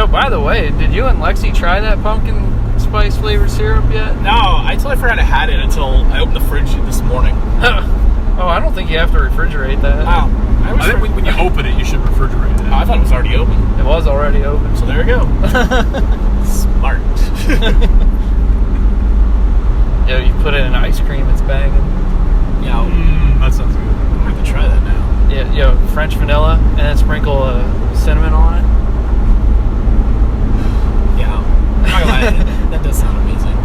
Oh, by the way, did you and Lexi try that pumpkin spice flavored syrup yet? No, I totally forgot I had it until I opened the fridge this morning. Oh, I don't think you have to refrigerate that. Wow. I think when you open it, you should refrigerate it. I thought it was already open. It was already open. So there you go. Smart. Yo, you put it in ice cream, it's banging. Yeah, That sounds good. I'm going to have to try that now. Yeah, yo, French vanilla, and then sprinkle cinnamon on it. Yeah. I'm not gonna lie, that does sound amazing.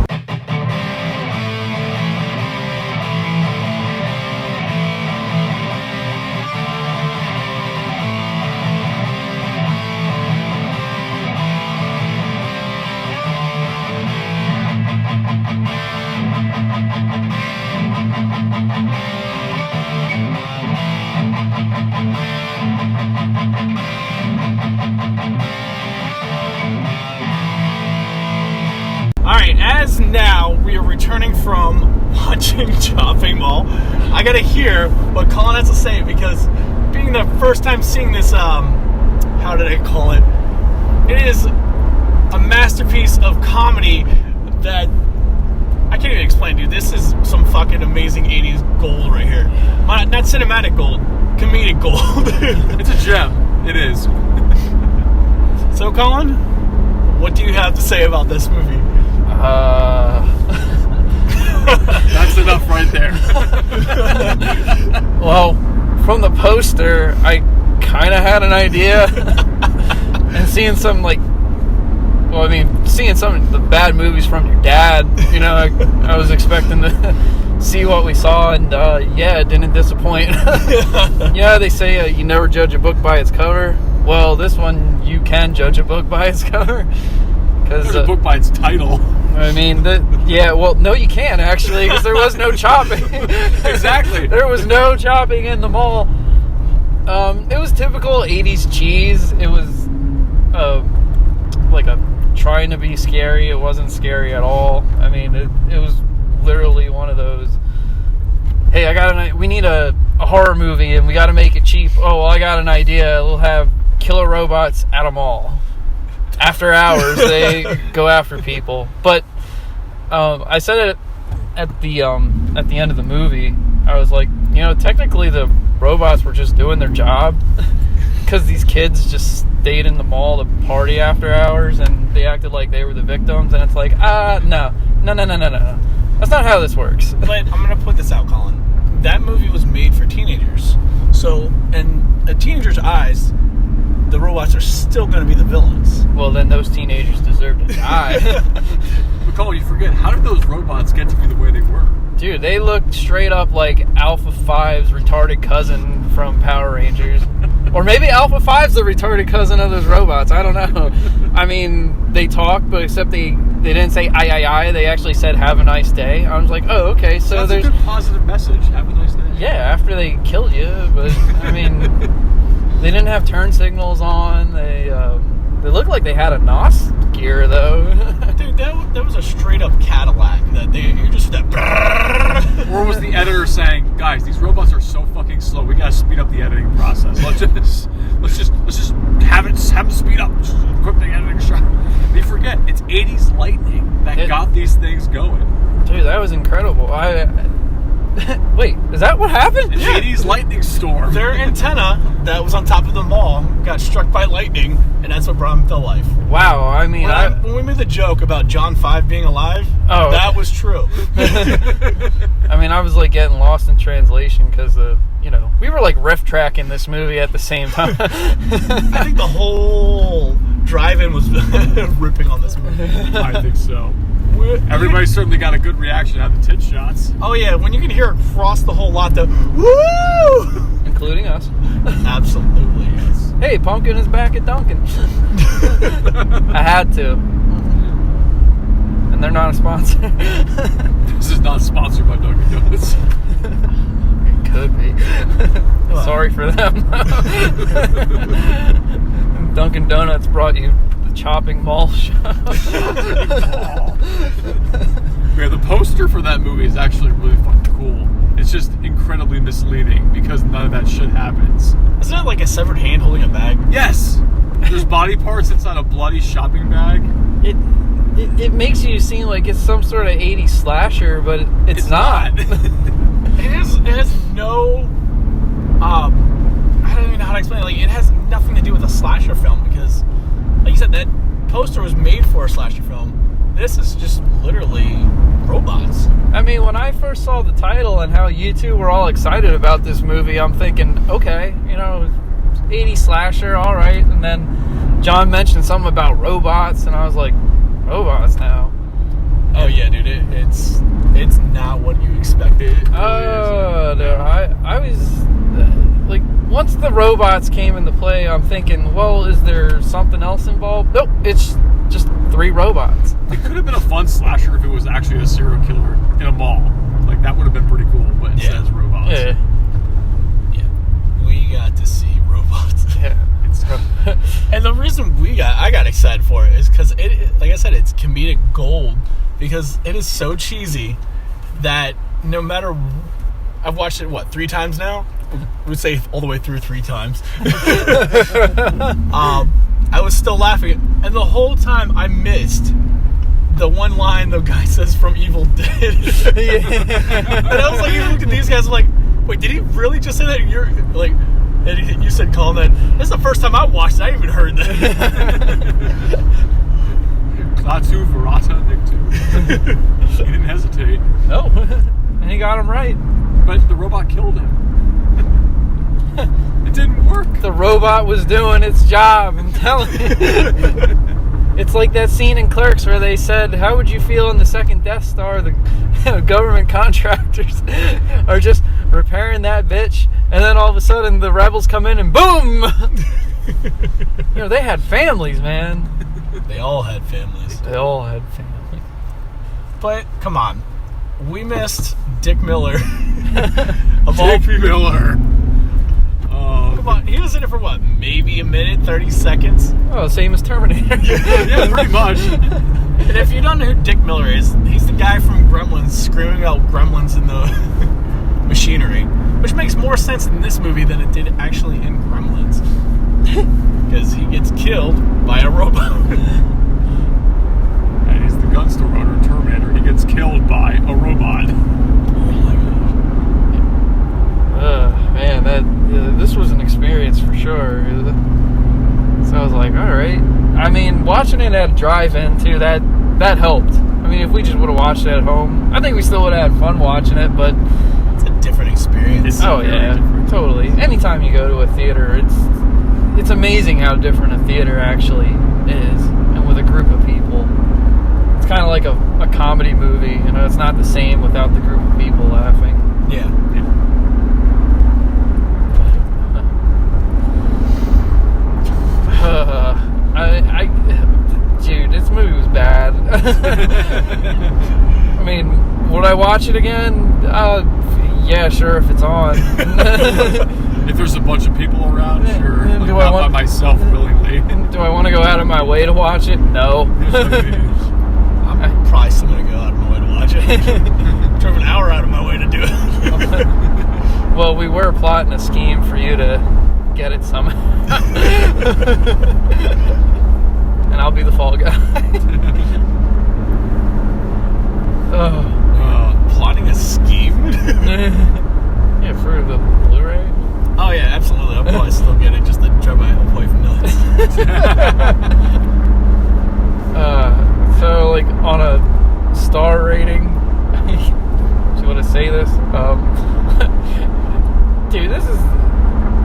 Alright, as now we are returning from watching Chopping Mall, I gotta hear what Colin has to say, because being the first time seeing this, how did I call it? It is a masterpiece of comedy that I can't even explain, dude. This is some fucking amazing 80s gold right here. Not cinematic gold, comedic gold. It's a gem. It is. So, Colin, what do you have to say about this movie? That's enough right there. Well, from the poster, I kind of had an idea. And seeing some, seeing some of the bad movies from your dad, you know, I was expecting to see what we saw, and it didn't disappoint. Yeah, they say you never judge a book by its cover. Well, this one, you can judge a book by its cover. Judge a book by its title. I mean, no, you can't, actually, because there was no chopping. Exactly. There was no chopping in the mall. It was typical 80s cheese. It was trying to be scary. It wasn't scary at all. I mean, it was literally one of those, hey, we need a horror movie, and we got to make it cheap. Oh, well, I got an idea. We'll have killer robots at a mall. After hours, they go after people. But I said it at the end of the movie. I was like, you know, technically the robots were just doing their job, because these kids just stayed in the mall to party after hours, and they acted like they were the victims. And it's like, no. That's not how this works. But I'm gonna put this out, Colin. That movie was made for teenagers. So, in a teenager's eyes, the robots are still going to be the villains. Well, then those teenagers deserve to die. But Cole, you forget, how did those robots get to be the way they were? Dude, they looked straight up like Alpha 5's retarded cousin from Power Rangers. Or maybe Alpha 5's the retarded cousin of those robots. I don't know. I mean, they talk, but except they didn't say I. They actually said, have a nice day. I was like, oh, okay. So that's a good positive message. Have a nice day. Yeah, after they killed you. But, I mean, they didn't have turn signals on. They looked like they had a NOS gear, though. Dude, that was a straight up Cadillac. You're just that. Or was the editor saying, guys, these robots are so fucking slow. We gotta speed up the editing process. Let's just have them speed up. Just equip the editing shot. They forget it's 80s lightning that got these things going. Dude, that was incredible. Wait, is that what happened? An 80s lightning storm. Their antenna that was on top of the mall got struck by lightning, and that's what brought him to life. Wow, I mean, when we made the joke about John 5 being alive, that was true. I mean, I was like getting lost in translation because we were like riff tracking this movie at the same time. I think the whole drive-in was ripping on this movie. I think so. Everybody certainly got a good reaction out of the tit shots. Oh yeah, when you can hear across the whole lot the woo, including us. Absolutely, yes. Hey, Pumpkin is back at Dunkin'. I had to. And they're not a sponsor. This is not sponsored by Dunkin' Donuts. It could be. Sorry for them. Dunkin' Donuts brought you the Chopping Mall show. Yeah, the poster for that movie is actually really fucking cool. It's just incredibly misleading because none of that shit happens. Isn't it like a severed hand holding a bag? Yes! There's body parts inside a bloody shopping bag. It makes you seem like it's some sort of 80s slasher, but it's not. It has no. I don't even know how to explain it. Like, it has nothing to do with a slasher film because, like you said, that poster was made for a slasher film. This is just literally robots. I mean, when I first saw the title and how you two were all excited about this movie, I'm thinking, okay, 80s slasher, all right. And then John mentioned something about robots, and I was like, robots now? Oh yeah, dude, it's not what you expected. Oh, dude, I was like, once the robots came into play, I'm thinking, well, is there something else involved? Nope, it's just 3 robots. It could have been a fun slasher if it was actually a serial killer in a mall. Like, that would have been pretty cool, but instead it's robots. Yeah. We got to see robots. Yeah. And the reason I got excited for it is because it, like I said, it's comedic gold because it is so cheesy that no matter, I've watched it 3 times now. I would say all the way through 3 times. I was still laughing, and the whole time I missed the one line the guy says from Evil Dead. And I was like, you looked at these guys, I'm like, wait, did he really just say that? You're like. And you said, Colin, that this is the first time I watched it. I even heard that. Klaatu, Verata, Nictu. He didn't hesitate. No. And he got him right. But the robot killed him. It didn't work. The robot was doing its job. I'm telling you. It's like that scene in Clerks where they said, how would you feel in the second Death Star? The government contractors are just repairing that bitch. And then all of a sudden, the rebels come in and boom! They had families, man. They all had families. They all had families. But, come on. We missed Dick Miller. Dick Miller. Come on. He was in it for what? Maybe a minute, 30 seconds? Oh, same as Terminator. Yeah, pretty much. And if you don't know who Dick Miller is, he's the guy from Gremlins screaming out Gremlins in the machinery. Which makes more sense in this movie than it did actually in Gremlins. Because he gets killed by a robot. And he's the gun store owner, Terminator. He gets killed by a robot. Oh my gosh. Man, this was an experience for sure. So I was like, all right. I mean, watching it at a drive-in, too, that helped. I mean, if we just would have watched it at home, I think we still would have had fun watching it, but... It's a different experience. Oh yeah, totally. Anytime you go to a theater, it's amazing how different a theater actually is, and with a group of people. It's kind of like a comedy movie, it's not the same without the group of people laughing. Yeah. Dude, this movie was bad. I mean, would I watch it again? Yeah, sure, if it's on. If there's a bunch of people around, sure. Like, Do not by myself willingly. Do I want to go out of my way to watch it? No. I'm probably still going to go out of my way to watch it. Drove an hour out of my way to do it. Well, we were plotting a scheme for you to get it somehow. And I'll be the fall guy. Plotting a scheme? Yeah, for the Blu-ray. Oh yeah, absolutely. I'll probably still get it just to drive my employee from nuts. So, like, on a star rating, do you want to say this? Dude, this is,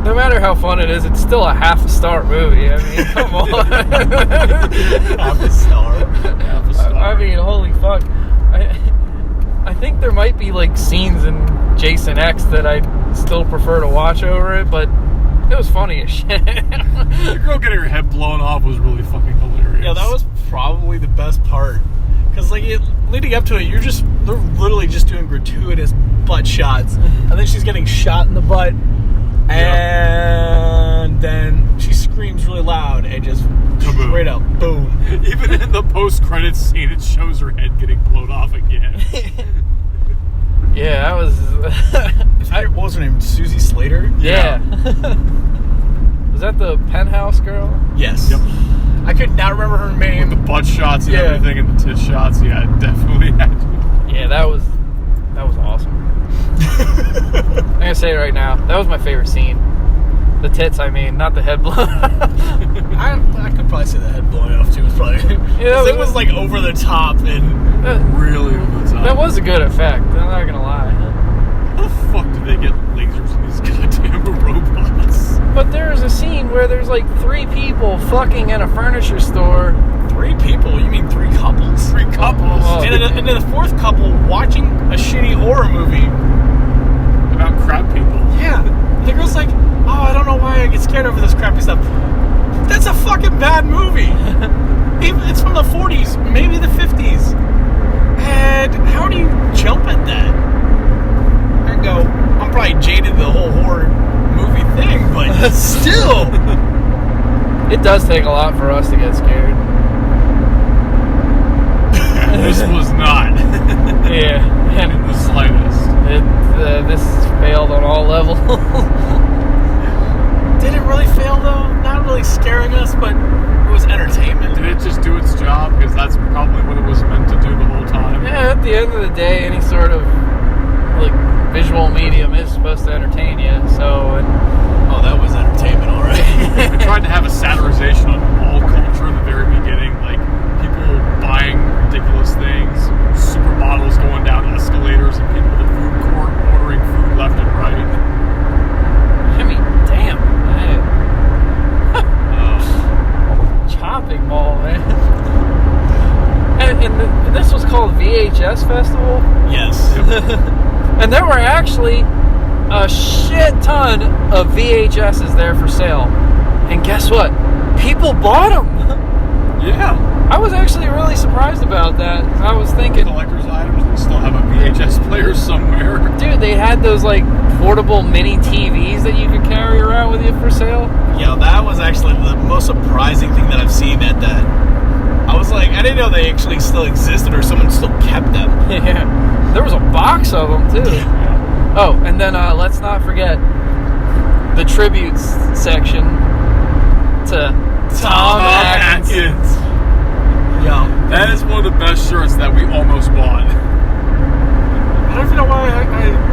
no matter how fun it is, it's still a half-a-star movie. I mean, come on. Half a star. I mean, holy fuck. I think there might be, like, scenes in Jason X that I'd still prefer to watch over it, but it was funny as shit. The girl getting her head blown off was really fucking hilarious. Yeah, that was probably the best part. Because, like, leading up to it, they're literally just doing gratuitous butt shots. And then she's getting shot in the butt. And then she screams really loud and just straight up, boom. Even in the post-credits scene, it shows her head getting blown off again. Yeah, that was... What was her name? Susie Slater? Yeah. Was that the penthouse girl? Yes. Yep. I could not remember her name. The butt shots and Yeah. everything, and the tit shots. Yeah, it definitely had to be. Yeah, that was awesome. I'm gonna say it right now. That was my favorite scene. The tits, I mean, not the head blow. I could probably say the head blowing off too was probably. Yeah, it was like over the top and. Really over the top. That was a good effect. I'm not gonna lie. How the fuck did they get lasers in these goddamn robots? But there's a scene where there's like 3 people fucking in a furniture store. 3 people? You mean 3 couples? 3 couples. Oh. And then the 4th couple watching a shitty horror movie. About crap people. Yeah. The girl's like, oh, I don't know why I get scared over this crappy stuff. That's a fucking bad movie. It's from the 40s, maybe the 50s. And how do you jump at that? I go, I'm probably jaded the whole horror movie thing, but still. It does take a lot for us to get scared. This was not. Yeah. In the slightest. This failed on all levels. Did it really fail though? Not really scaring us, but it was entertainment. Did it just do its job? Because that's probably what it was meant to do the whole time. Yeah, at the end of the day, any sort of like visual medium is supposed to entertain you. So, Oh, that was entertainment, all right. We tried to have a satirization on all culture in the very beginning, like people buying ridiculous things, supermodels going down escalators, and people in the food court ordering food left and right. I mean, damn, man. Oh. Chopping mall, man. And this was called VHS Festival. Yes. And there were actually a shit ton of VHSs there for sale. And guess what? People bought them. Yeah. I was actually really surprised about that. I was thinking, Collector's items, they still have a VHS player somewhere. dude, they had those like portable mini TVs that you could carry around with you for sale. Yeah, that was actually the most surprising thing that I've seen at that. I was like, I didn't know they actually still existed or someone still kept them. Yeah. There was a box of them too. Oh, and then let's not forget the tributes section to Tom Atkins. Yeah. That is one of the best shirts that we almost bought. I don't even know why I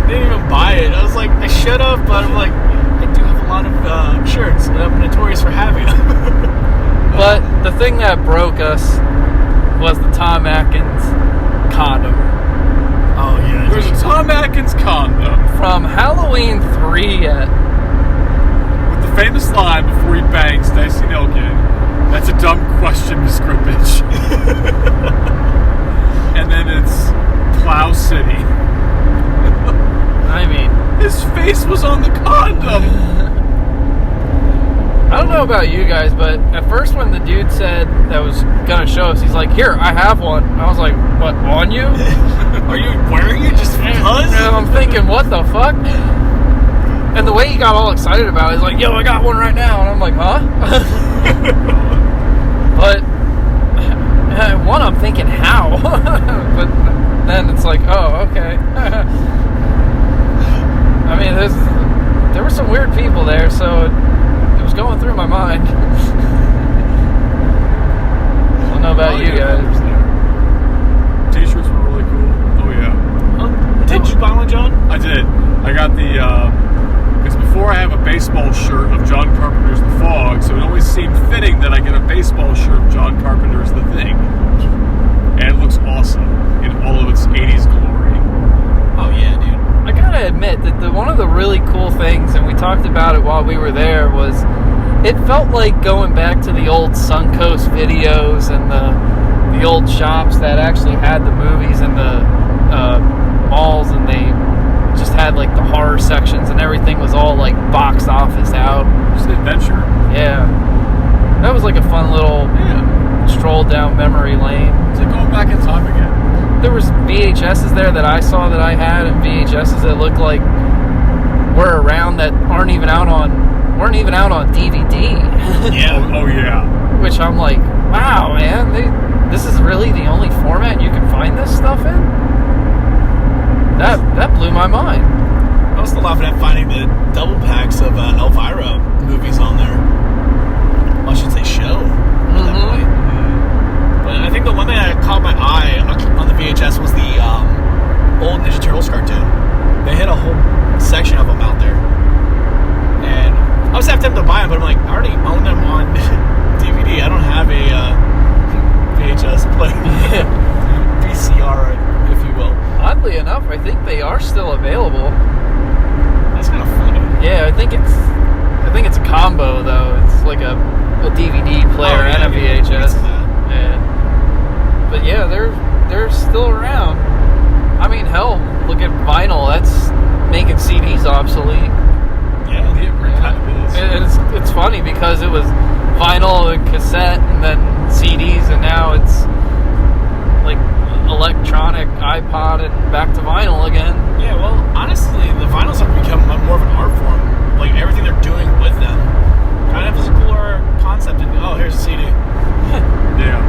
didn't even buy it. I was like, I should have, but I'm like, I do have a lot of shirts, and I'm notorious for having them. But the thing that broke us was the Tom Atkins condom. Oh, yeah. There's a Tom Atkins condom From Halloween 3 yet. with the famous line before he bangs Stacey Nilkin. That's a dumb question, Miss Grippage. And then it's Plow City. I mean, His face was on the condom. I don't know about you guys, but at first when the dude said that was gonna show us, he's like, here, I have one. I was like, what, on you? Are you wearing it just because? And I'm thinking, what the fuck? And the way he got all excited about it, he's like, yo, I got one right now. And I'm like, huh? But, one, I'm thinking, how? But then it's like, oh, okay. I mean, there were some weird people there, so it was going through my mind. I don't know about you guys. T-shirts were really cool. Oh yeah. Did you buy one, John? I did. I got the, because before I have a baseball shirt of John Carpenter's The Fog, so it always seemed fitting that I get a baseball shirt of John Carpenter's The Thing. And it looks awesome in all of its 80s glory. Oh, yeah, dude. I gotta admit that one of the really cool things, and we talked about it while we were there, was it felt like going back to the old Suncoast videos and the old shops that actually had the movies and the malls, and they just had like the horror sections and everything was all like box office out. Just an adventure. Yeah. That was like a fun little stroll down memory lane. It's like going back in time again. There was VHSs there that I saw that I had, and VHSs that looked like were around that weren't even out on DVD. Yeah. Oh yeah. Which I'm like, wow, man, this is really the only format you can find this stuff in? That blew my mind. I was still laughing at finding the double packs of Elvira movies on there. player and a VHS. Yeah. But yeah, they're still around. I mean, hell, look at vinyl. That's making CDs obsolete. Yeah, it kind of is. And it's funny because it was vinyl and cassette and then CDs, and now it's like electronic iPod and back to vinyl again. Yeah, well, honestly, the vinyls have become more of an art form. Like, everything they're doing with them kind of is a cooler concept. And, oh, here's a CD. Yeah.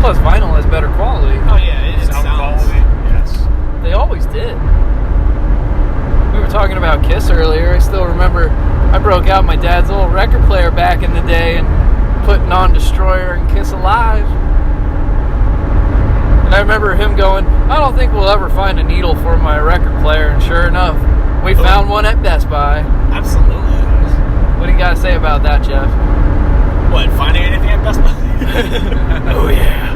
Plus, vinyl has better quality. Oh, yeah, it Sound sounds... quality. Yes. They always did. We were talking about Kiss earlier. I still remember I broke out my dad's little record player back in the day and putting on Destroyer and Kiss Alive. And I remember him going, I don't think we'll ever find a needle for my record player. And sure enough, we found one at Best Buy. Absolutely. What do you got to say about that, Jeff? What, finding anything at Best Buy? Oh, yeah.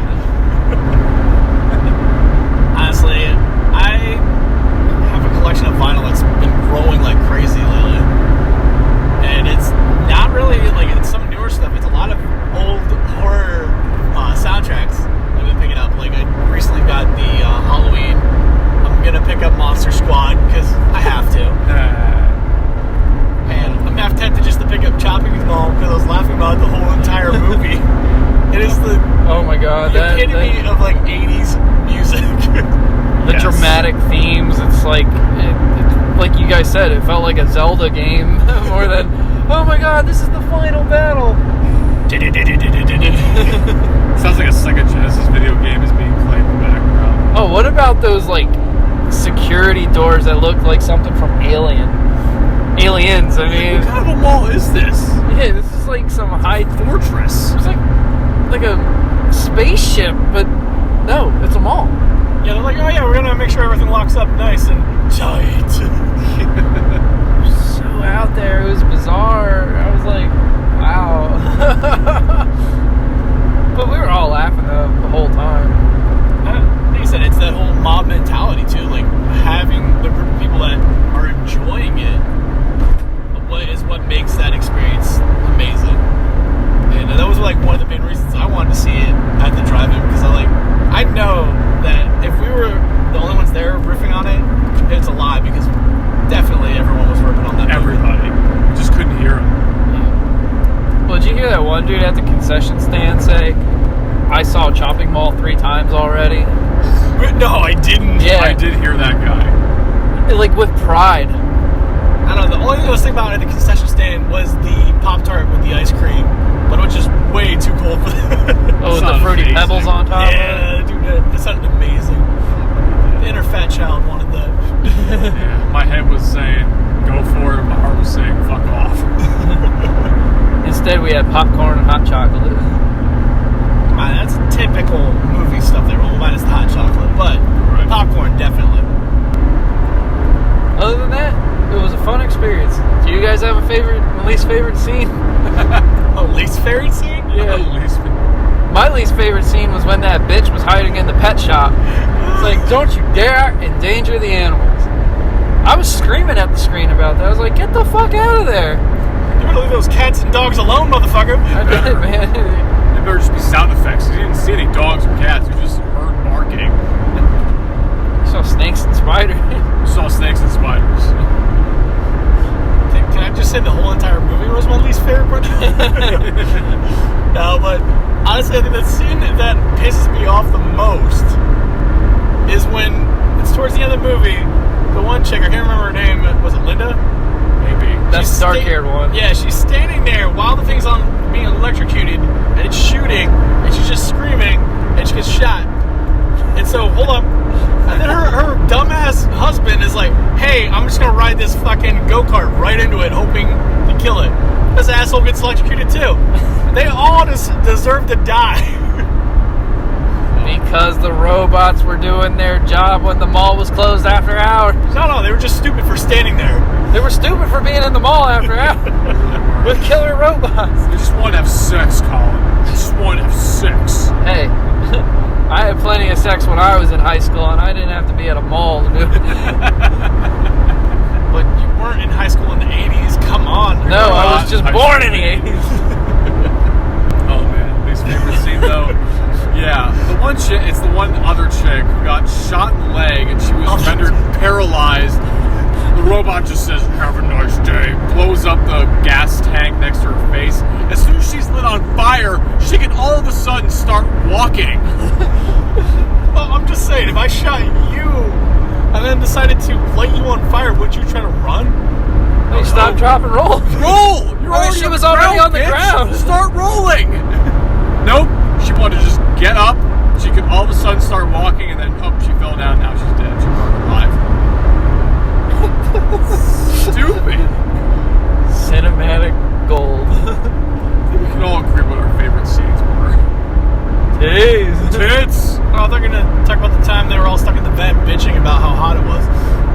Honestly, I have a collection of vinyl that's been growing like crazy lately. And it's not really, like, it's some newer stuff. It's a lot of old horror soundtracks I've been picking up. Like, I recently got the Halloween. I'm going to pick up Monster Squad because I have to. And I'm half tempted just to pick up Chopping Mall because I was laughing about the whole entire movie. It is the Oh my God, epitome of like 80s music. the dramatic themes. It's like like you guys said, it felt like a Zelda game more than, oh my God, this is the final battle. Sounds like a Sega Genesis video game is being played in the background. Oh, what about those like security doors that look like something from Aliens? I mean, What kind of a mall is this? yeah, this is like some high Fortress. It's like a spaceship, but no, it's a mall. Yeah, they're like, oh yeah, we're gonna make sure everything locks up nice and tight. So out there, it was bizarre. I was like, wow. But we were all laughing the whole time. Like I said, it's that whole mob mentality too. Like, having the group of people that are enjoying it is what makes that experience amazing. And that was like one of the main reasons I wanted to see it at the drive-in, because I know that if we were the only ones there riffing on it, it's a lie, because definitely everyone was ripping on that movie. Everybody. You just couldn't hear them. Well, did you hear that one dude at the concession stand say, I saw Chopping Mall 3 times already? No, I didn't. Yeah. I did hear that guy. Like with pride. I don't know. The only thing I was thinking about at the concession stand was the Pop-Tart with the ice cream, but it was just way too cold for that. Oh, with the Sounds Fruity amazing. Pebbles on top? Yeah, dude, that sounded amazing. The inner fat child wanted that. Yeah. My head was saying, go for it. My heart was saying, fuck off. Instead, we had popcorn and hot chocolate. That's typical movie stuff there. Well, minus the hot chocolate, but Right. popcorn, definitely. Other than that, it was a fun experience. Do you guys have a least favorite scene? Oh, least favorite scene? Yeah. At least. My least favorite scene was when that bitch was hiding in the pet shop. It's like, don't you dare endanger the animals. I was screaming at the screen about that. I was like, get the fuck out of there. You better leave those cats and dogs alone, motherfucker. I did, man. There better just be sound effects. You didn't see any dogs or cats. You just heard barking. I saw snakes and spiders. You saw snakes and spiders. Can I just say the whole entire movie was my least favorite part? No, but honestly, I think the scene that pisses me off the most is when it's towards the end of the movie. The one chick, I can't remember her name. Was it Linda? Maybe. That's the dark-haired one. Yeah, she's standing there while the thing's on being electrocuted, and it's shooting, and she's just screaming, and she gets shot. And so, hold up. And then her dumbass husband is like, hey, I'm just going to ride this fucking go-kart right into it, hoping to kill it. This asshole gets electrocuted too. They all deserve to die. Because the robots were doing their job when the mall was closed after hours. No, they were just stupid for standing there. They were stupid for being in the mall after hours with killer robots. They just want to have sex, Colin. They just want to have sex. Hey, I had plenty of sex when I was in high school, and I didn't have to be at a mall to do it. But you weren't in high school in the 80s. Come on. No, I was just born in the 80s. Oh, man. favorite scene though. Yeah, the one chick, it's the one other chick who got shot in the leg and she was rendered paralyzed. The robot just says, "Have a nice day," blows up the gas tank next to her face. As soon as she's lit on fire, she can all of a sudden start walking. Well, I'm just saying, if I shot you and then decided to light you on fire, would you try to run? Hey, stop, drop, and roll. Roll! You're already she on was the already on the bitch. ground. Start rolling! Nope. She wanted to just get up. She could all of a sudden start walking, and then, she fell down. Now she's dead. She's alive. Stupid. Cinematic gold. I think we can all agree what our favorite scenes were. Tits! Oh, they're gonna talk about the time they were all stuck in the vent bitching about how hot it was.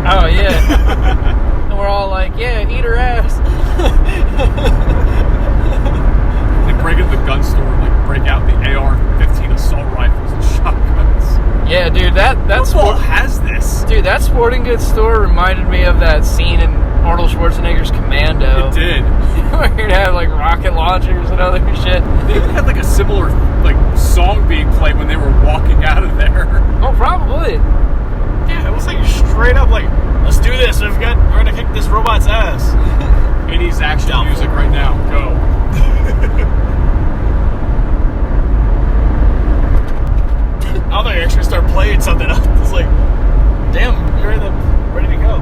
Oh, yeah. And we're all like, yeah, eat her ass. They break into the gun store and like break out the AR-15 assault rifles and shotguns. Yeah, dude, that's Football has this. Dude, that sporting goods store reminded me of that scene in Arnold Schwarzenegger's Commando. It did. Where you'd have like rocket launchers and other shit. They even had like a similar like song being played when they were walking out of there. Oh, probably. Yeah, it was like straight up like, let's do this. We're gonna kick this robot's ass. 80s action Down. music right now. Go. I thought you actually start playing something else. It's like, damn, you're ready to go.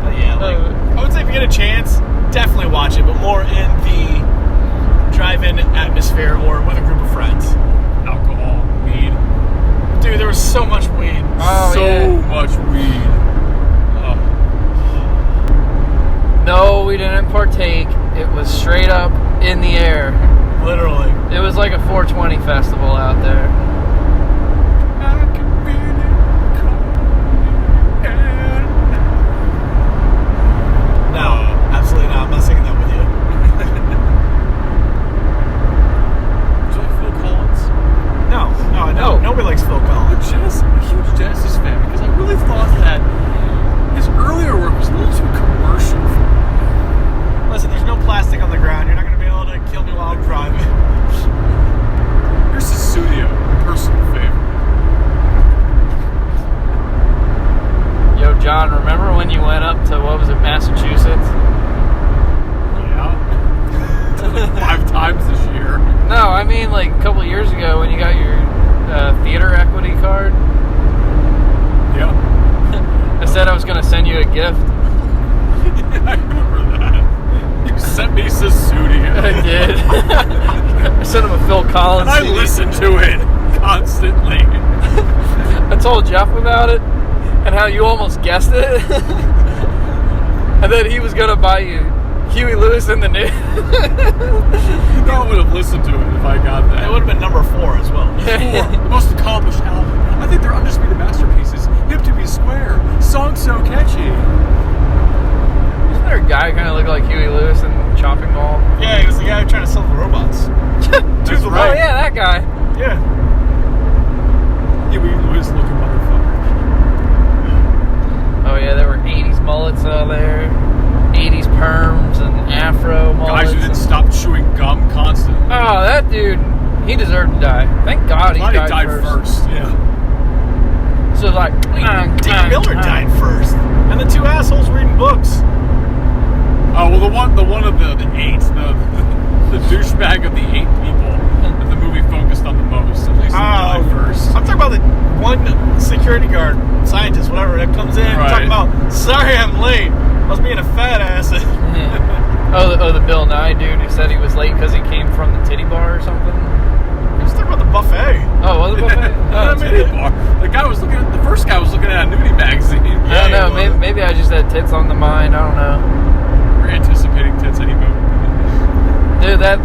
But yeah, like, I would say if you get a chance, definitely watch it, but more in the drive-in atmosphere or with a group of friends. Alcohol, weed. Dude, there was so much weed. So much weed. Oh. No, we didn't partake. It was straight up in the air. Literally. It was like a 420 festival out there. I can feel it coming. No, absolutely not. I'm not singing that with you. Do you like Phil Collins? No. Nobody likes Phil Collins. I'm a huge Genesis fan because I really thought that his earlier work was a little too commercial for me. Listen, there's no plastic on the ground. You're not going to be able to kill me while I'm driving. Here's Susudio, personal favorite. Yo, John, remember when you went up to, what was it, Massachusetts? Yeah. 5 times this year. No, I mean like a couple years ago when you got your theater equity card. Yeah. I said I was going to send you a gift. Yeah, I remember that. You sent me Susudio. I did. I sent him a Phil Collins And I CD. listened to it constantly. I told Jeff about it and how you almost guessed it. And then he was going to buy you Huey Lewis in the News. You know I would have listened to it if I got that. It would have been number 4 as well. 4, the most accomplished album. I think they're undisputed masterpieces. Hip to be square. Song so catchy. Isn't there a guy kind of looked like Huey Lewis in Chopping Mall? Yeah, he was the guy trying to sell the robots. That's the right. Oh, yeah, that guy. Yeah. Huey Lewis looking motherfucker. Oh, yeah, there were 80s mullets out there. 80s perms and afro mullets. Guys who didn't stop chewing gum constantly. Oh, that dude, he deserved to die. Thank God he died first. Yeah. So like, Dave Miller died first. And the 2 assholes reading books. Oh well, the one of the 8, the douchebag of the 8 people that the movie focused on the most. At least he died first. I'm talking about the one security guard, scientist, whatever, that comes in talking about, sorry I'm late. I was being a fat ass. Oh, the Bill Nye dude who said he was late because he came from the titty bar or something. Let's talk about the buffet. Oh, was it buffet? Oh, Titty bar. The first guy was looking at a nudie magazine. I don't know. Maybe I just had tits on the mind. I don't know. We're anticipating tits any moment. Dude, that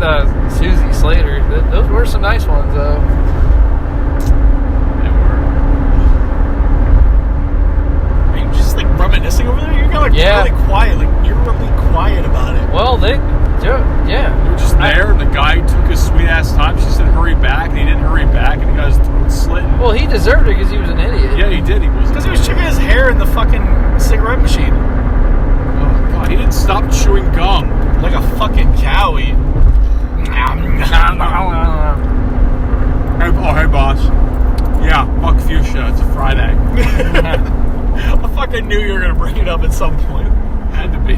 Susie Slater, those were some nice ones, though. They were. Are you just like reminiscing over there? You got like really quiet, like eerily quiet about it. Well, yeah. They were just there, and the guy took his sweet ass time. She said, hurry back, and he didn't hurry back, and he got his throat slit. Well, he deserved it because he was an idiot. Yeah, he did. He was. Because he was checking his hair in the fucking cigarette machine. Oh, God, he didn't stop chewing gum. Like a fucking cowie. Hey, boss. Yeah, fuck fuchsia. It's a Friday. I fucking knew you were gonna bring it up at some point. Had to be.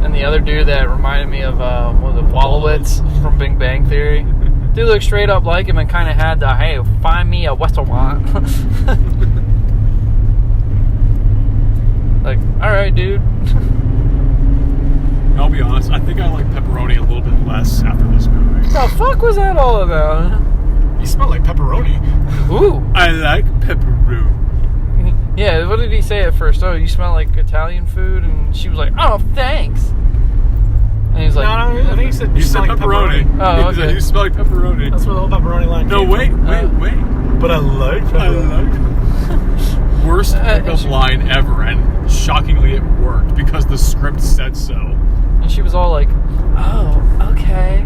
And the other dude that reminded me of one of the Wolowitz from Big Bang Theory. Dude looked straight up like him and kind of had the, hey, find me a restaurant. Like, all right, dude. I'll be honest. I think I like pepperoni a little bit less after this movie. What the fuck was that all about? You smell like pepperoni. Ooh. I like pepperoni. Yeah, what did he say at first? Oh, you smell like Italian food? And she was like, oh, thanks. And he's like, No, I think he said You said smell like pepperoni. Oh, He said, okay. you smell like pepperoni. That's where the whole pepperoni line No, came from. wait. But I like pepperoni. Worst pickup line ever, and shockingly it worked because the script said so. and she was all like, oh, okay.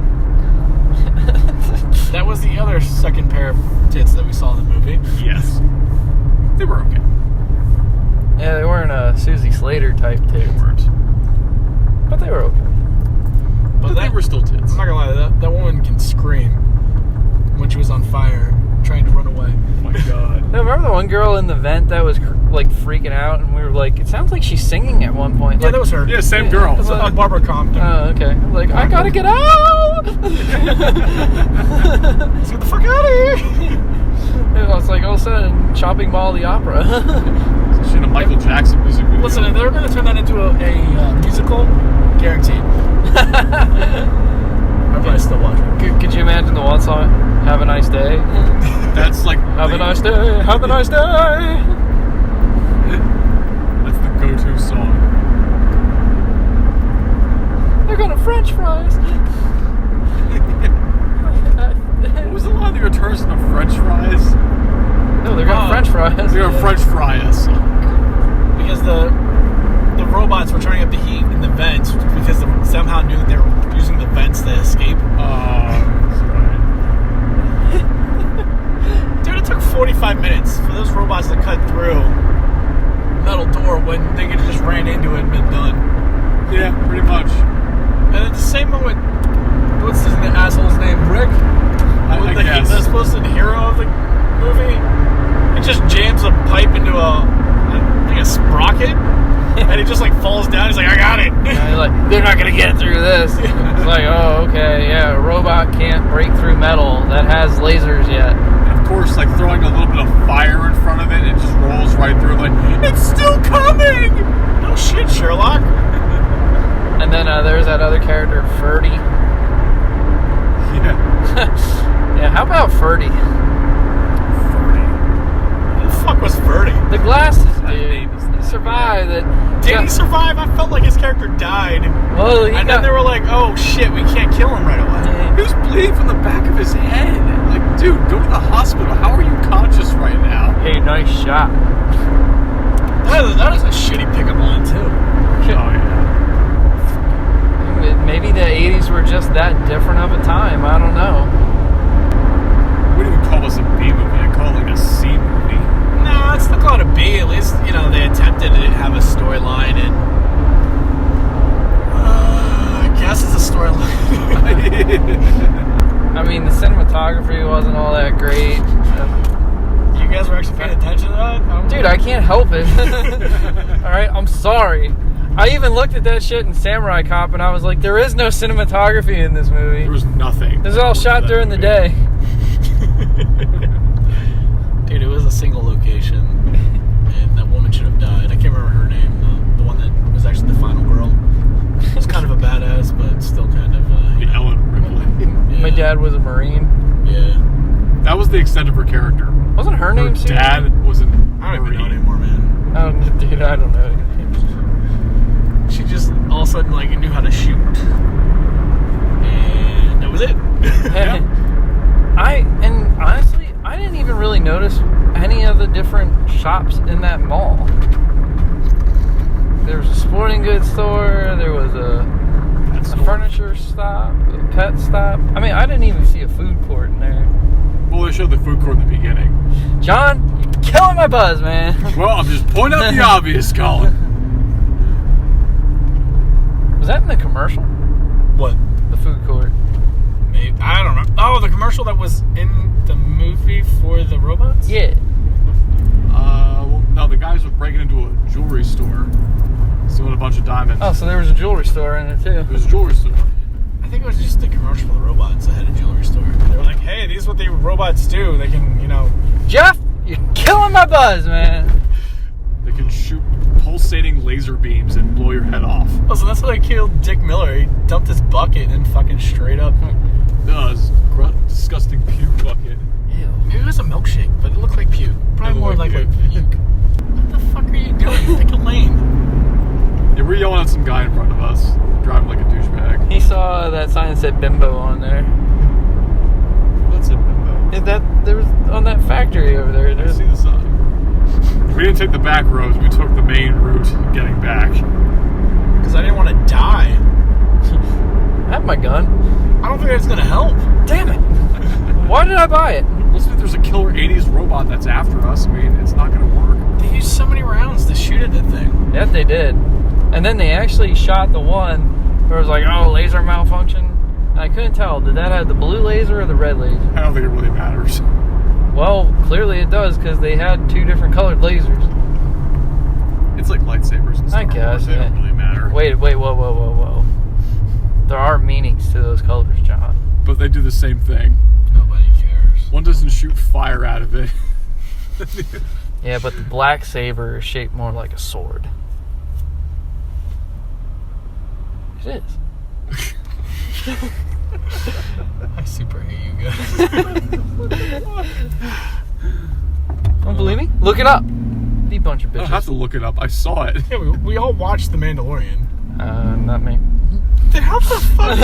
That was the other second pair of tits that we saw in the movie. Yes. They were okay. Yeah, they weren't a Susie Slater type They tits, weren't. but they were okay. But they were still tits. I'm not gonna lie, that woman can scream when she was on fire, trying to run away. Oh my god. No, remember the one girl in the vent that was like freaking out, and we were like, it sounds like she's singing at one point. Yeah, Like, that was her. Yeah, same girl. That's Barbara Compton. oh, okay. Like, I gotta get out! Let's get the fuck out of here! It was like all of a sudden, Chopping Mall the Opera. She's in a Michael Jackson music video. Listen, if they're going to turn that into a musical, guaranteed. I'd probably still watch it. Could you imagine the one song, Have a Nice Day? That's like Have a nice day, have a nice day. That's the go-to song. They're gonna French fries. What was the line that returns to the French fries? No, they're gonna French fries. They're gonna French fry us. Because the robots were turning up the heat in the vents because they somehow knew that they were using the vents to escape. That's right. Dude, it took 45 minutes for those robots to cut through a metal door when they could have just ran into it and been done. Yeah, pretty much. And at the same moment, what's his asshole's name? Rick? I guess. The supposed to be the hero of the movie. It just jams a pipe into a sprocket, and he just like falls down. He's like, I got it. Yeah, he's like, they're not gonna get through this. It's like, oh, okay, yeah, a robot can't break through metal that has lasers yet. And of course, like throwing a little bit of fire in front of it, it just rolls right through. Like, it's still coming. No shit, Sherlock. And then there's that other character, Ferdy. Yeah. Yeah, how about Ferdy? Who the fuck was Ferdy? The glasses, That name dude. is He survived. Did he survive? I felt like his character died. Well, And then they were like, oh shit, we can't kill him right away. He was bleeding from the back of his head. Like, dude, go to the hospital. How are you conscious right now? Hey, nice shot. That is a shitty pickup line, too. Oh, yeah. Maybe the 80s were just that different of a time. I don't know. We wouldn't even call this a B movie. I'd call it like a C movie. No, I'd still call it a B. At least, they attempted to have a storyline, and I guess it's a storyline. I mean, the cinematography wasn't all that great. You guys were actually paying attention to that? Dude, I can't help it. Alright, I'm sorry. I even looked at that shit in Samurai Cop and I was like, there is no cinematography in this movie. There was nothing. This is all shot during the day. Dude, it was a single location, and that woman should have died. I can't remember her name. The one that was actually the final girl. It was kind of a badass, but still kind of... The Ellen Ripley. yeah. My dad was a Marine. Yeah. That was the extent of her character. Wasn't her name Her Susan? dad was a I don't even know Marine. anymore, man. Oh, dude, I don't know. She just all of a sudden knew how to shoot, and that was it. Yeah. And honestly, I didn't even really notice any of the different shops in that mall. There was a sporting goods store. There was a furniture stop, a pet stop. I mean, I didn't even see a food court in there. Well, they showed the food court in the beginning. John, you're killing my buzz, man. Well, I'm just pointing out the obvious, Colin. Was that in the commercial? What? The food court. Maybe, I don't know. Oh, the commercial that was in the movie for the robots? Yeah. Well, no, the guys were breaking into a jewelry store, stealing a bunch of diamonds. Oh, so there was a jewelry store in it too. It was a jewelry store. I think it was just the commercial for the robots that had a jewelry store. They were like, hey, these are what the robots do. They can, Jeff, you're killing my buzz, man. They can shoot pulsating laser beams and blow your head off. Oh, so that's how they killed Dick Miller. He dumped his bucket and fucking straight up. Disgusting puke bucket. Ew. Maybe it was a milkshake, but it looked like puke. Probably It more looked like like puke. What the fuck are you doing? Pick a lane. Yeah, we're yelling at some guy in front of us, driving like a douchebag. He saw that sign that said bimbo on there. That's it, bimbo. There was on that factory over there. I There's see the sign. We didn't take the back roads, we took the main route getting back. Because I didn't want to die. I have my gun. I don't think that's going to help. Damn it. Why did I buy it? Listen, if there's a killer 80s robot that's after us, I mean, it's not going to work. They used so many rounds to shoot at that thing. That they did. And then they actually shot the one where it was like, oh, laser malfunction. And I couldn't tell. Did that have the blue laser or the red laser? I don't think it really matters. Well, clearly it does because they had two different colored lasers. It's like lightsabers and stuff. I guess. They don't really matter. Wait, whoa. There are meanings to those colors, John. But they do the same thing. Nobody cares. One doesn't shoot fire out of it. Yeah, but the black saber is shaped more like a sword. It is. I super hate you guys. Don't believe me? Look it up. Be a bunch of I don't bitches. have to look it up. I saw it. Yeah, we all watched The Mandalorian. Not me. Then how the fuck?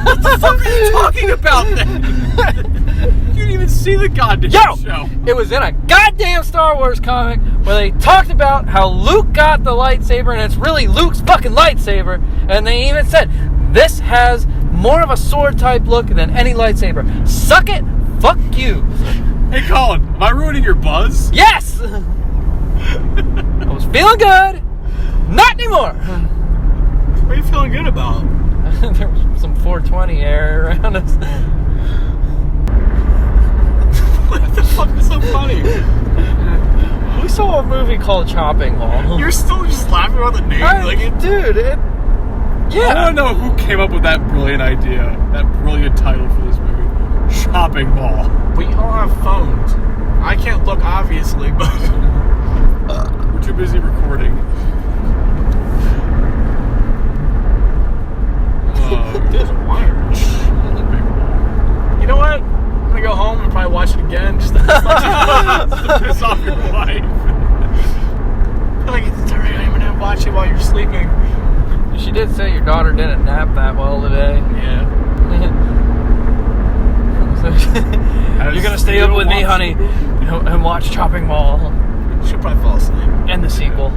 What the fuck are you talking about then? You didn't even see the goddamn show. It was in a goddamn Star Wars comic where they talked about how Luke got the lightsaber and it's really Luke's fucking lightsaber. And they even said, this has more of a sword type look than any lightsaber. Suck it. Fuck you. Hey, Colin, am I ruining your buzz? Yes! I was feeling good. Not anymore. What are you feeling good about? There was some 420 air around us. What the fuck is so funny? We saw a movie called Chopping Mall. You're still just laughing about the name. Dude, I yeah. want to know who came up with that brilliant idea, that brilliant title for this movie. Shopping Mall. We all have phones. I can't look, obviously, but... We're too busy recording. There's a wire. You know what? I'm gonna go home and probably watch it again just to Piss off your wife. I feel like it's alright. I'm gonna watch it while you're sleeping. She did say your daughter didn't nap that well today. Yeah. You're gonna stay up with me, honey, and watch Chopping Mall She'll probably fall asleep. and the sequel.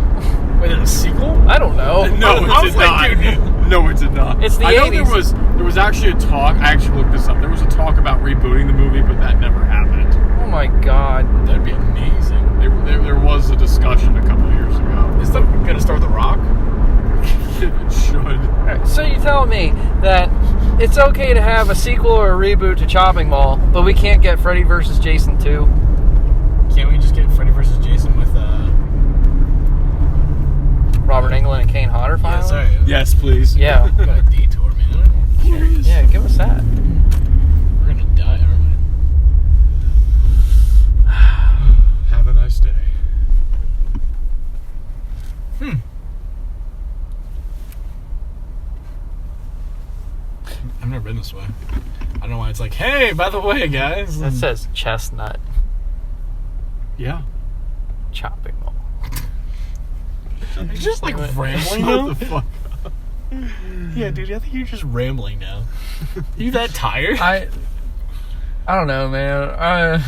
Wait, there's a sequel? I don't know. No, it I did was like, not. dude. No, it did not. It's the I know 80s. there was actually a talk. I actually looked this up. There was a talk about rebooting the movie, but that never happened. Oh my god. That'd be amazing. There was a discussion a couple of years ago. Is that gonna start The Rock? It should. Alright, so you tell me that it's okay to have a sequel or a reboot to Chopping Mall, but we can't get Freddy vs. Jason 2? Can't we just get Freddy vs. Jason with Robert Englund and Kane Hodder Yeah, finally? sorry. Yes, please. Yeah. We got a detour, man. I'm curious. Yeah, give us that. We're gonna die, aren't Have a nice day. we? I've never been this way. I don't know why it's like, hey, by the way, guys. That says Chestnut Yeah. Chopping Mall. You're just like rambling Shut now? the fuck up. Yeah, dude, I think you're just rambling now. You that tired? I don't know, man.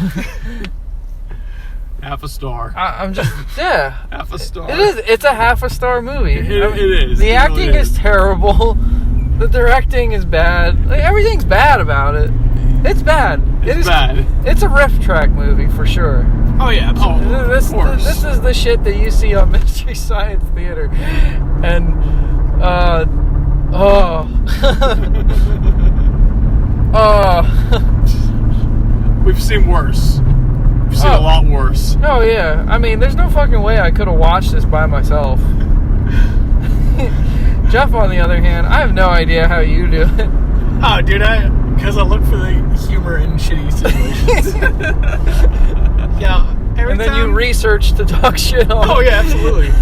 Half a star. I'm just, yeah. Half a star. It is. It's a half a star movie. It is. The It acting really is terrible. The directing is bad. Like, everything's bad about it. It's bad. It's bad. It's a riff track movie for sure. Oh, yeah, absolutely. Oh, This, of course. this is the shit that you see on Mystery Science Theater. And Oh. Oh. We've seen worse. We've seen a lot worse. Oh, yeah. I mean, there's no fucking way I could have watched this by myself. Jeff, on the other hand, I have no idea how you do it. Oh, dude, because I look for the humor in shitty situations. Yeah. And then you research to talk shit on. Oh, yeah, absolutely.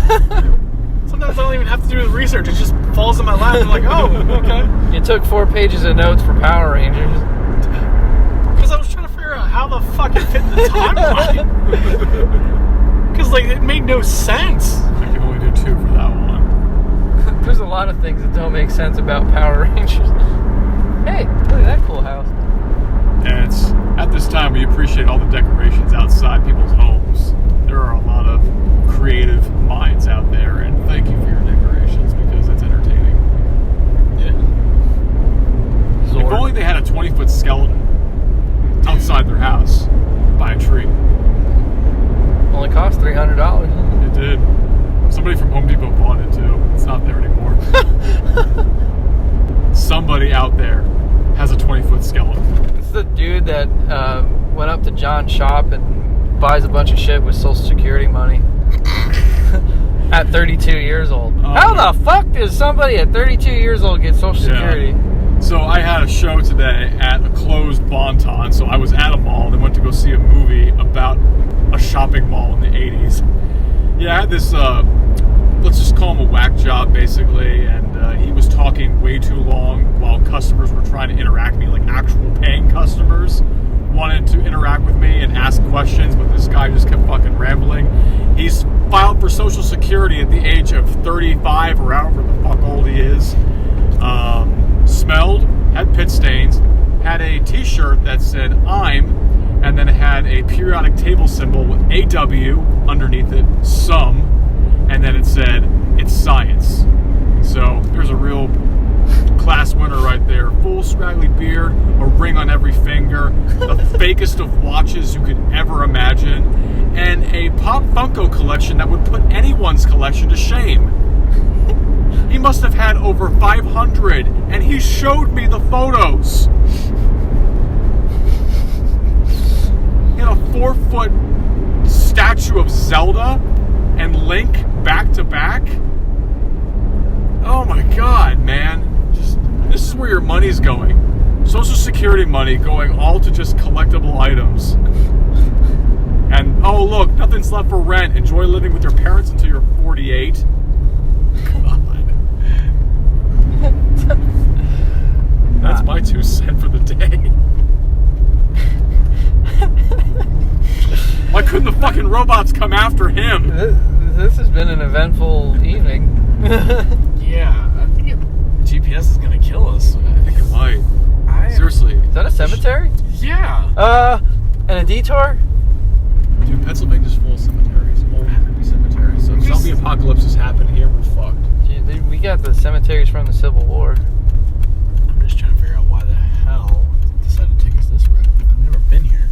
Sometimes I don't even have to do the research. It just falls in my lap. I'm like, oh, okay. You took 4 pages of notes for Power Rangers. Because I was trying to figure out how the fuck it fit in the timeline. Because, like, it made no sense. I can only do 2 for that one. There's a lot of things that don't make sense about Power Rangers. Hey, look at that cool house. And it's at this time we appreciate all the decorations outside people's homes. There are a lot of creative minds out there, and thank you for your decorations because it's entertaining. Yeah. If only they had a 20-foot skeleton outside their house by a tree. Only cost $300. It did. Somebody from Home Depot bought it too. It's not there anymore. Somebody out there has a 20-foot skeleton. It's the dude that went up to John's shop and buys a bunch of shit with Social Security money at 32 years old. How the fuck does somebody at 32 years old get Social Security? So I had a show today at a closed Bon-Ton. So I was at a mall and went to go see a movie about a shopping mall in the 80s. Yeah, I had this, let's just call him a whack job, basically, and he was talking way too long while customers were trying to interact with me, like actual paying customers wanted to interact with me and ask questions, but this guy just kept fucking rambling. He's filed for Social Security at the age of 35 or however the fuck old he is. Smelled, had pit stains, had a t-shirt that said I'm, and then it had a periodic table symbol with AW underneath it, some, and then it said, it's science. So there's a real class winner right there. Full scraggly beard, a ring on every finger, the fakest of watches you could ever imagine, and a Pop Funko collection that would put anyone's collection to shame. He must have had over 500, and he showed me the photos. He had a 4-foot statue of Zelda and Link back to back. Oh my god, man. This is where your money's going. Social Security money going all to just collectible items. And, oh look, nothing's left for rent. Enjoy living with your parents until you're 48. God. That's my 2 cents for the day. Why couldn't the fucking robots come after him? This has been an eventful evening. Yeah, I think GPS is gonna kill us. I think it might. Seriously. Is that a cemetery? Yeah. And a detour? Dude, Pennsylvania's full of cemeteries. Old creepy cemeteries. So if zombie apocalypse has happened here, we're fucked. Dude, we got the cemeteries from the Civil War. I'm just trying to figure out why the hell it decided to take us this route. I've never been here.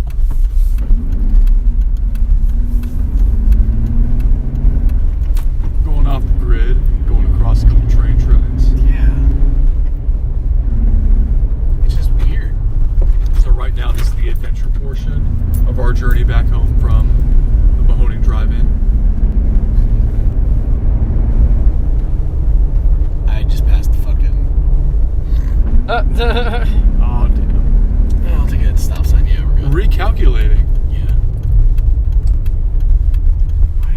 Going off the grid, going across a couple train tracks. Yeah. It's just weird. So right now, this is the adventure portion of our journey back home from the Mahoning Drive In. I just passed the fucking... Oh, damn. I'll take it at the stop sign. Yeah, we're good. Recalculating. Yeah. Why?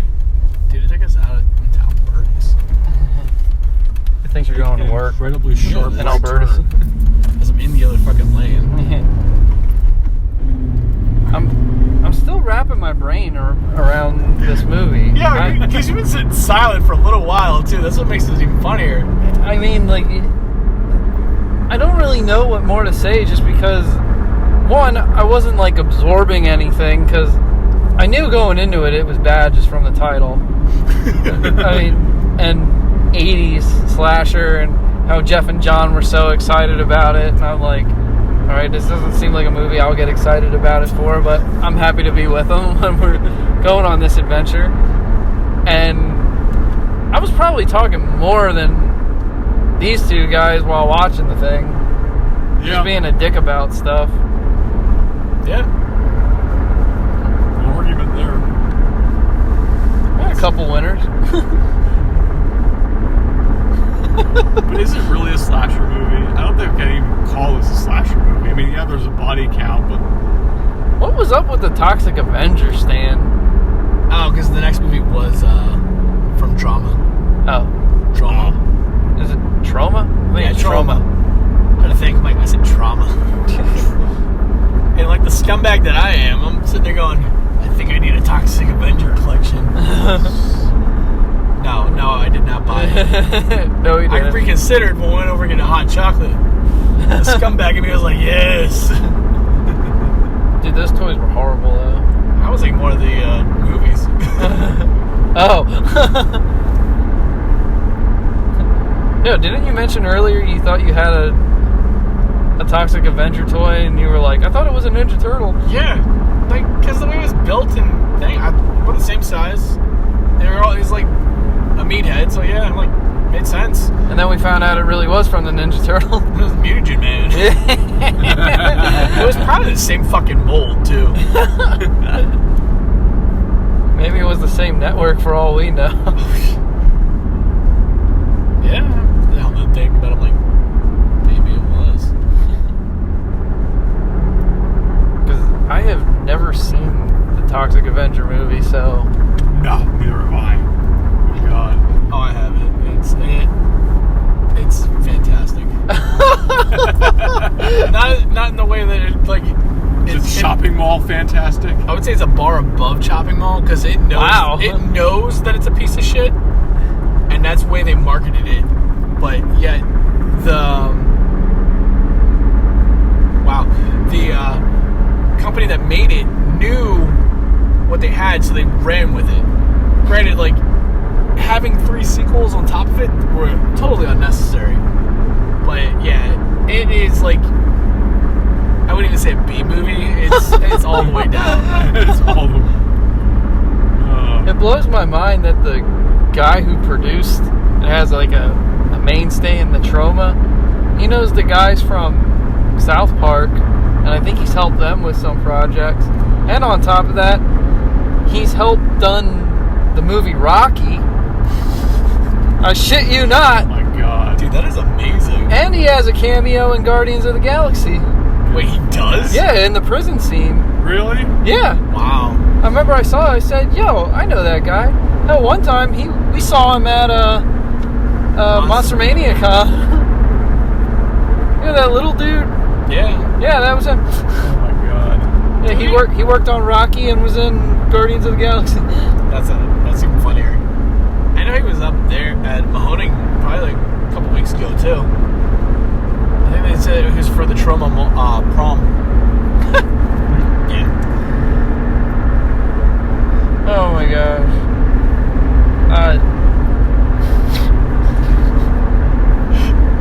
Dude, it took us out of Alberta's. Thanks for going to work. Incredibly sharp in right Alberta. turn. Because I'm in the other fucking lane. I'm still wrapping my brain around this movie. Yeah, because you've been sitting silent for a little while, too. That's what makes this even funnier. I mean, like, I don't really know what more to say just because, one, I wasn't, like, absorbing anything because I knew going into it was bad just from the title. I mean, and 80s slasher and how Jeff and John were so excited about it. And I'm like, all right, this doesn't seem like a movie I'll get excited about it for, but I'm happy to be with them when we're going on this adventure. And I was probably talking more than these two guys while watching the thing. Just being a dick about stuff. Yeah. No argument there. A couple winners. But is it really a slasher movie? I don't think I can even call this a slasher movie. I mean, yeah, there's a body count, but... What was up with the Toxic Avenger stand? Oh, because the next movie was from Trauma. Oh. Trauma. Is it Trauma? I think it's Trauma. I think, like, I said trauma. And like the scumbag that I am, I'm sitting there going, I think I need a Toxic Avenger collection. No, I did not buy it. No, you didn't. I reconsidered when we went over to get a hot chocolate. The scumbag in me was like, yes. Dude, those toys were horrible, though. I was like more of the movies. Oh. Yeah, didn't you mention earlier you thought you had a Toxic Avenger toy and you were like, I thought it was a Ninja Turtle. Yeah. Like, because the way it was built and thing, we're the same size. He's like a meathead, so yeah, like, made sense. And then we found out it really was from the Ninja Turtle. It was Mutagen Man. It was probably the same fucking mold, too. Maybe it was the same network for all we know. Yeah. Now I'm thinking about it, I'm like, maybe it was. Because I have never seen the Toxic Avenger movie, so... No, neither have I. Oh, God. Oh, I have it. It's fantastic. not in the way that it, like... It's shopping mall fantastic. I would say it's a bar above Chopping Mall, because it knows it knows that it's a piece of shit, and that's the way they marketed it. But yet, the company that made it knew what they had, so they ran with it. Granted, like, having 3 sequels on top of it were totally unnecessary. But yeah, it is like, I wouldn't even say a B movie. It's all the way down. It's all the... It blows my mind that the guy who produced it has like a mainstay in the Trauma. He knows the guys from South Park, and I think he's helped them with some projects. And on top of that, he's helped done the movie Rocky. I shit you not. Oh my God. Dude, that is amazing. And he has a cameo in Guardians of the Galaxy. Wait, he does? Yeah, in the prison scene. Really? Yeah. Wow. I remember I saw it, I said, yo, I know that guy. Hell, one time we saw him at Monster Mania Con. Yeah, that little dude. Yeah. Yeah, that was him. Oh my God. Yeah, he worked on Rocky and was in Guardians of the Galaxy. That's even funnier. I know he was up there at Mahoning probably like a couple weeks ago too. I think they said it was for the Trauma prom. Yeah. Oh my gosh.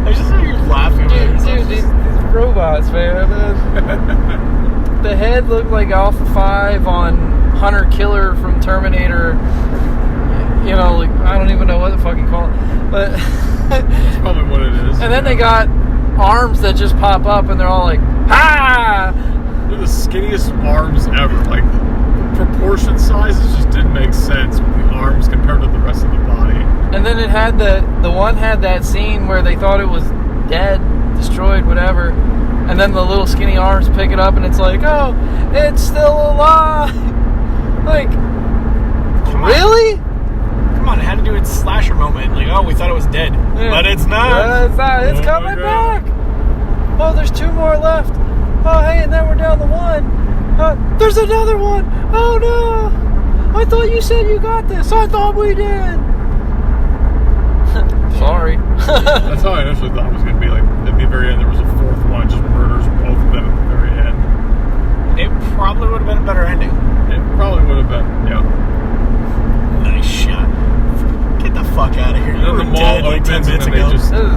I just saw you laughing. Dude, these robots, man. The head looked like Alpha 5 on Hunter Killer from Terminator. You know, like, I don't even know what the fuck you call it. But That's probably what it is. and then they got arms that just pop up and they're all like, ha! They're the skinniest arms ever. Like, proportion sizes just didn't make sense with the arms compared to the rest of the body. And then it had the one had that scene where they thought it was dead, destroyed, whatever. And then the little skinny arms pick it up and it's like, oh, it's still alive. Like, really? Come on, it had to do its slasher moment. Like, oh, we thought it was dead. Yeah. But it's not. It's not. It's coming back. Oh, there's 2 more left. Oh, hey, and then we're down to 1. There's another one. Oh, no. I thought you said you got this. I thought we did. Sorry. That's how I initially thought it was going to be. Like, at the very end, there was a 4th one, just murders both of them at the very end. It probably would have been a better ending. It probably would have been, yeah. Nice shot. Get the fuck out of here. And then the mall opens, and then they just... the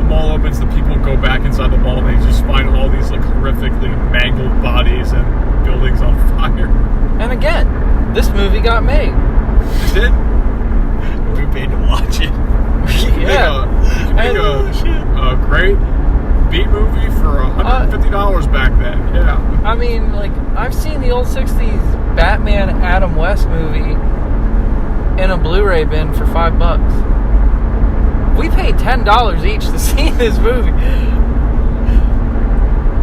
mall opens, the people go back inside the mall, and they just find all these, like, horrifically mangled bodies and buildings on fire. And again, this movie got made. It did? We paid to watch it. Yeah. You can And, A great B movie for $150 back then. Yeah. I mean, like, I've seen the old 60s Batman Adam West movie in a Blu-ray bin for $5. We paid $10 each to see this movie.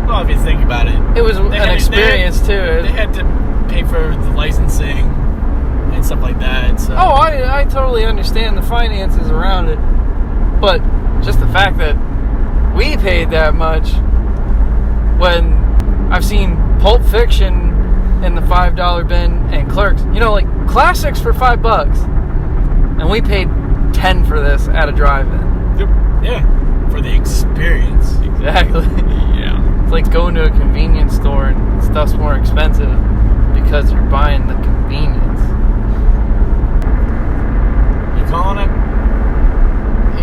Well, if you think about it, It was an experience, too. They had to pay for the licensing and stuff like that. So. Oh, I totally understand the finances around it. But just the fact that we paid that much when I've seen Pulp Fiction in the $5 bin and Clerks, you know, like classics for $5, and we paid 10 for this at a drive-in. Yep. Yeah, for the experience. Exactly. Yeah. It's like going to a convenience store and stuff's more expensive because you're buying the convenience. You calling it?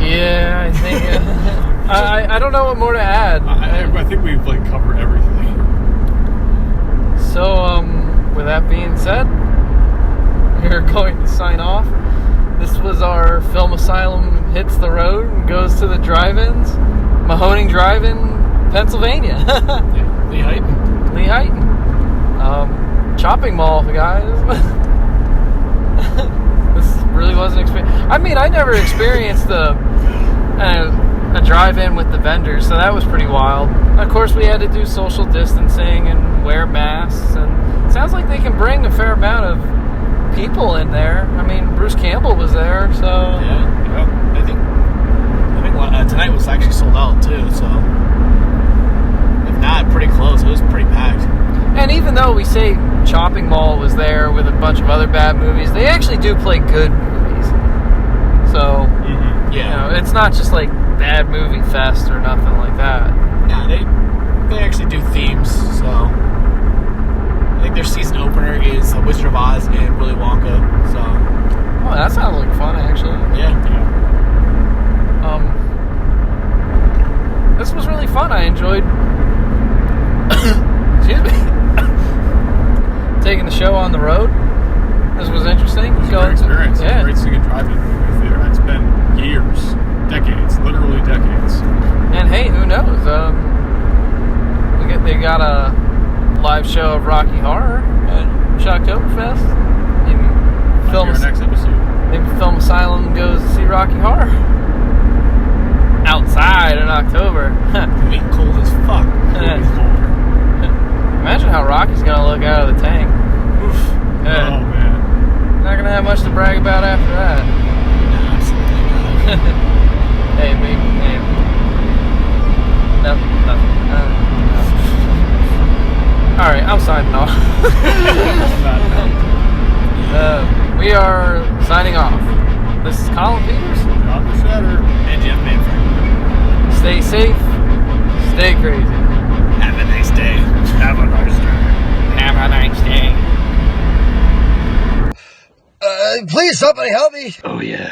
Yeah, I think. I don't know what more to add. I think we've like covered everything. So, with that being said, we're going to sign off. This was our Film Asylum hits the road and goes to the drive-ins. Mahoning Drive In, Pennsylvania. Yeah, Lee Heighton. Lee Heighton. Chopping mall, guys. This really wasn't experience. I mean, I never experienced a drive-in with the vendors, so that was pretty wild. Of course, we had to do social distancing and wear masks, and it sounds like they can bring a fair amount of people in there. I mean, Bruce Campbell was there, so Yeah. I think tonight was actually sold out too. So if not, pretty close. It was pretty packed. And even though we say Chopping Mall was there with a bunch of other bad movies, they actually do play good movies. So, Mm-hmm. you know, it's not just like bad movie fest or nothing like that. Yeah, they actually do themes. So I think their season opener is Wizard of Oz and Willy Wonka. So Oh, that sounds like fun, actually. yeah. This was really fun. I enjoyed excuse me. Taking the show on the road. This was interesting. It was a great experience. Yeah. Great seeing a drive-in movie theater. It's been years, decades, literally decades. And hey, who knows? They got a live show of Rocky Horror at Shocktoberfest. Maybe Might be our next episode. Maybe Film Asylum goes to see Rocky Horror outside in October. It'll be cold as fuck. Imagine how Rocky's gonna look out of the tank. Oof. Yeah. Oh man. Not gonna have much to brag about after that. Nah, absolutely not. Hey, me. Hey. Nothing. Alright, I'm signing off. We are signing off. This is Colin Peters. John Shatter. And Jeff Manfred. Stay safe. Stay crazy. Have a nice day. Have a nice day. Have a nice day. Please, somebody help me. Oh, yeah.